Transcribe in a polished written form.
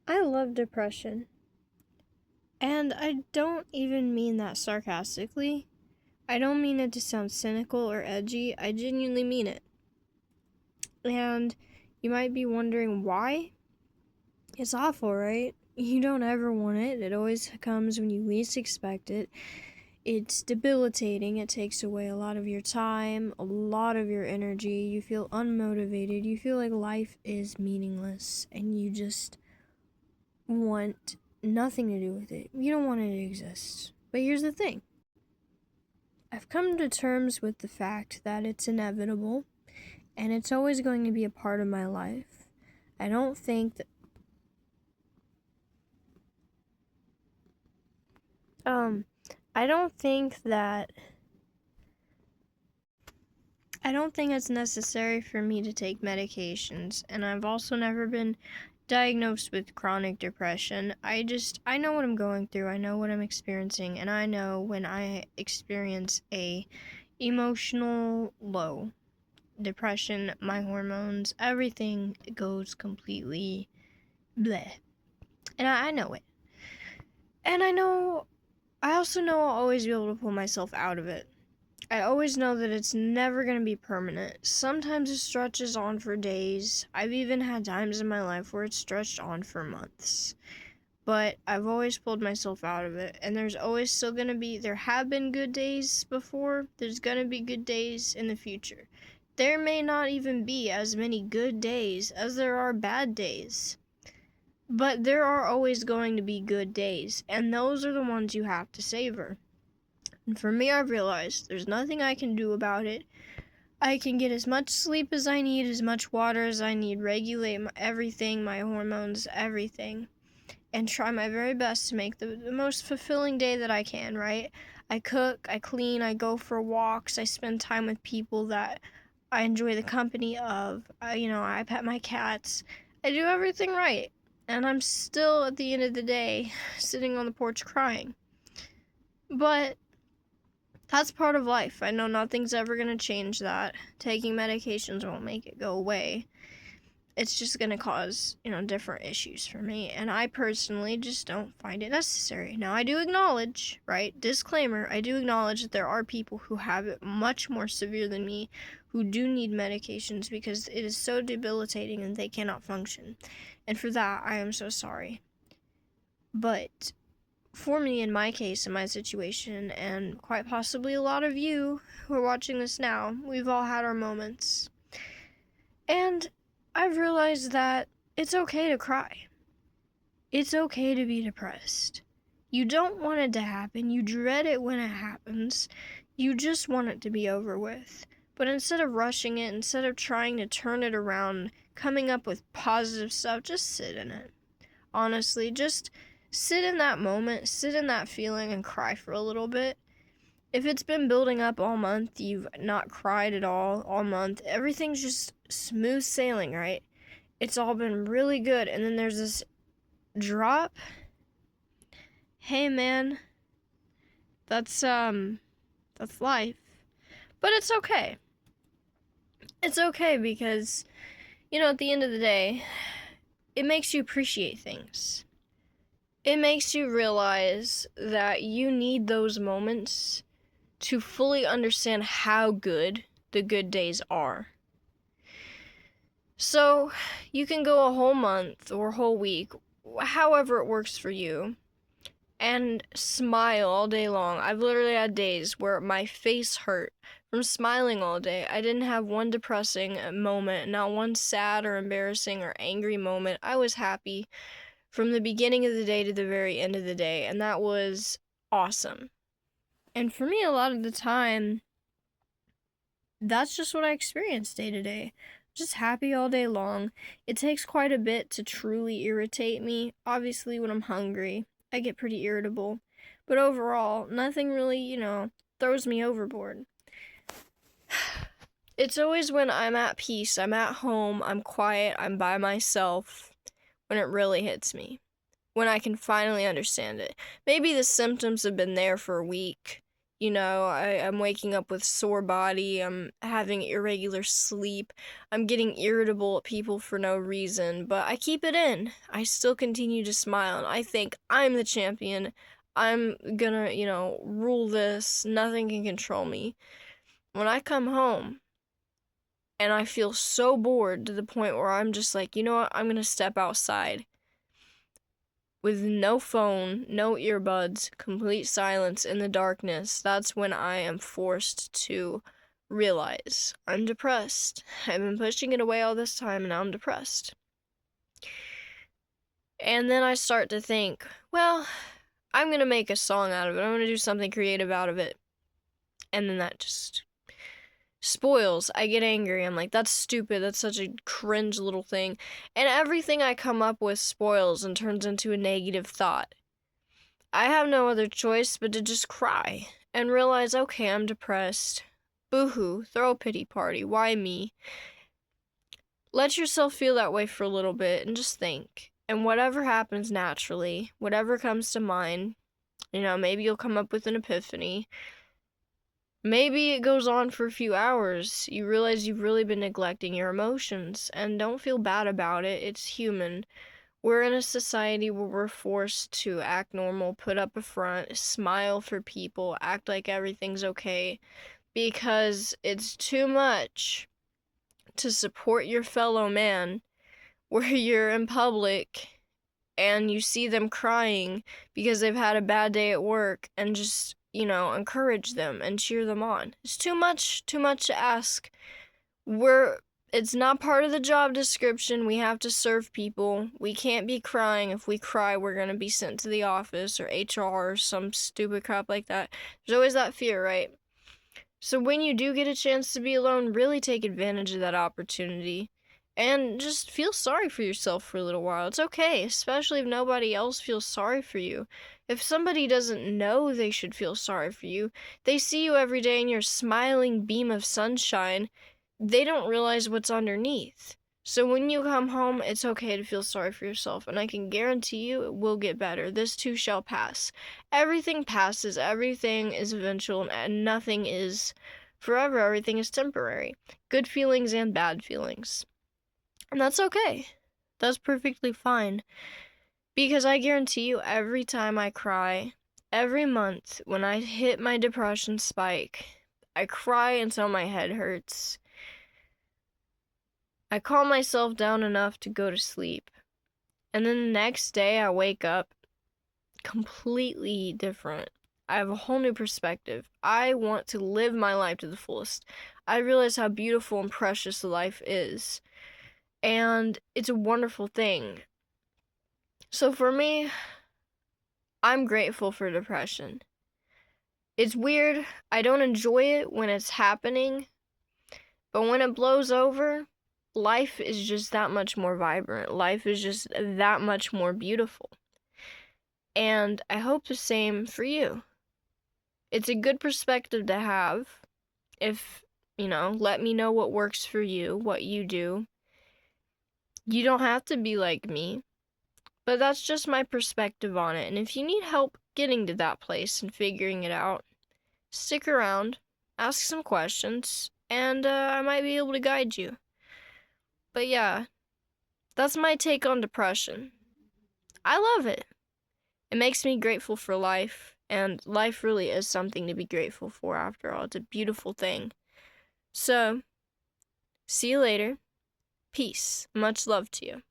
I love depression. And I don't even mean that sarcastically. I don't mean it to sound cynical or edgy. I genuinely mean it. And you might be wondering why? It's awful, right? You don't ever want it. It always comes when you least expect it. It's debilitating. It takes away a lot of your time, a lot of your energy. You feel unmotivated. You feel like life is meaningless and you just want nothing to do with it. You don't want it to exist. But here's the thing. I've come to terms with the fact that it's inevitable and it's always going to be a part of my life. I don't think that I don't think that I don't think it's necessary for me to take medications, and I've also never been diagnosed with chronic depression. I know what I'm going through. I know what I'm experiencing, and I know when I experience a emotional low, depression, my hormones, everything goes completely bleh. And I know it. And I also know I'll always be able to pull myself out of it. I always know that it's never going to be permanent. Sometimes it stretches on for days. I've even had times in my life where it stretched on for months. But I've always pulled myself out of it. And there's always still going to be, there have been good days before. There's going to be good days in the future. There may not even be as many good days as there are bad days. But there are always going to be good days. And those are the ones you have to savor. And for me, I've realized there's nothing I can do about it. I can get as much sleep as I need, as much water as I need, regulate everything, my hormones, everything, and try my very best to make the most fulfilling day that I can, right? I cook, I clean, I go for walks, I spend time with people that I enjoy the company of. I pet my cats. I do everything right. And I'm still, at the end of the day, sitting on the porch crying. But that's part of life. I know nothing's ever going to change that. Taking medications won't make it go away. It's just going to cause, different issues for me. And I personally just don't find it necessary. Now, I do acknowledge, right? Disclaimer, I do acknowledge that there are people who have it much more severe than me who do need medications because it is so debilitating and they cannot function. And for that, I am so sorry. But for me, in my case, in my situation, and quite possibly a lot of you who are watching this now, we've all had our moments. And I've realized that it's okay to cry. It's okay to be depressed. You don't want it to happen. You dread it when it happens. You just want it to be over with. But instead of rushing it, instead of trying to turn it around, coming up with positive stuff, just sit in it. Honestly, just sit in that moment, sit in that feeling, and cry for a little bit. If it's been building up all month, you've not cried at all month, everything's just smooth sailing, right? It's all been really good, and then there's this drop. Hey man, that's life. But it's okay. It's okay because, at the end of the day, it makes you appreciate things. It makes you realize that you need those moments to fully understand how good the good days are. So, you can go a whole month or a whole week, however it works for you, and smile all day long. I've literally had days where my face hurt from smiling all day. I didn't have one depressing moment, not one sad or embarrassing or angry moment. I was happy from the beginning of the day to the very end of the day, and that was awesome. And for me, a lot of the time, that's just what I experience day to day. Just happy all day long. It takes quite a bit to truly irritate me. Obviously, when I'm hungry, I get pretty irritable. But overall, nothing really, throws me overboard. It's always when I'm at peace, I'm at home, I'm quiet, I'm by myself, when it really hits me. When I can finally understand it. Maybe the symptoms have been there for a week, I'm waking up with sore body, I'm having irregular sleep, I'm getting irritable at people for no reason, but I keep it in. I still continue to smile, and I think I'm the champion. I'm gonna, rule this. Nothing can control me. When I come home, and I feel so bored to the point where I'm just like, you know what, I'm gonna step outside. With no phone, no earbuds, complete silence in the darkness, that's when I am forced to realize I'm depressed. I've been pushing it away all this time and now I'm depressed. And then I start to think, well, I'm gonna make a song out of it. I'm gonna do something creative out of it. And then that just spoils. I get angry. I'm like, that's stupid. That's such a cringe little thing. And everything I come up with spoils and turns into a negative thought. I have no other choice but to just cry and realize, okay, I'm depressed. Boo-hoo, throw a pity party. Why me? Let yourself feel that way for a little bit and just think. And whatever happens naturally, whatever comes to mind, maybe you'll come up with an epiphany. Maybe it goes on for a few hours. You realize you've really been neglecting your emotions, and don't feel bad about it. It's human. We're in a society where we're forced to act normal, put up a front, smile for people, act like everything's okay, because it's too much to support your fellow man where you're in public and you see them crying because they've had a bad day at work and just encourage them and cheer them on. It's too much to ask. It's not part of the job description. We have to serve people. We can't be crying. If we cry, we're going to be sent to the office or HR or some stupid crap like that. There's always that fear, right? So when you do get a chance to be alone, really take advantage of that opportunity. And just feel sorry for yourself for a little while. It's okay, especially if nobody else feels sorry for you. If somebody doesn't know they should feel sorry for you, they see you every day in your smiling beam of sunshine, they don't realize what's underneath. So when you come home, it's okay to feel sorry for yourself, and I can guarantee you it will get better. This too shall pass. Everything passes, everything is eventual, and nothing is forever. Everything is temporary. Good feelings and bad feelings. And that's okay. That's perfectly fine. Because I guarantee you, every time I cry, every month when I hit my depression spike, I cry until my head hurts. I calm myself down enough to go to sleep. And then the next day I wake up completely different. I have a whole new perspective. I want to live my life to the fullest. I realize how beautiful and precious life is. And it's a wonderful thing. So for me, I'm grateful for depression. It's weird. I don't enjoy it when it's happening. But when it blows over, life is just that much more vibrant. Life is just that much more beautiful. And I hope the same for you. It's a good perspective to have. If, let me know what works for you, what you do. You don't have to be like me, but that's just my perspective on it. And if you need help getting to that place and figuring it out, stick around, ask some questions, and I might be able to guide you. But yeah, that's my take on depression. I love it. It makes me grateful for life, and life really is something to be grateful for after all. It's a beautiful thing. So, see you later. Peace. Much love to you.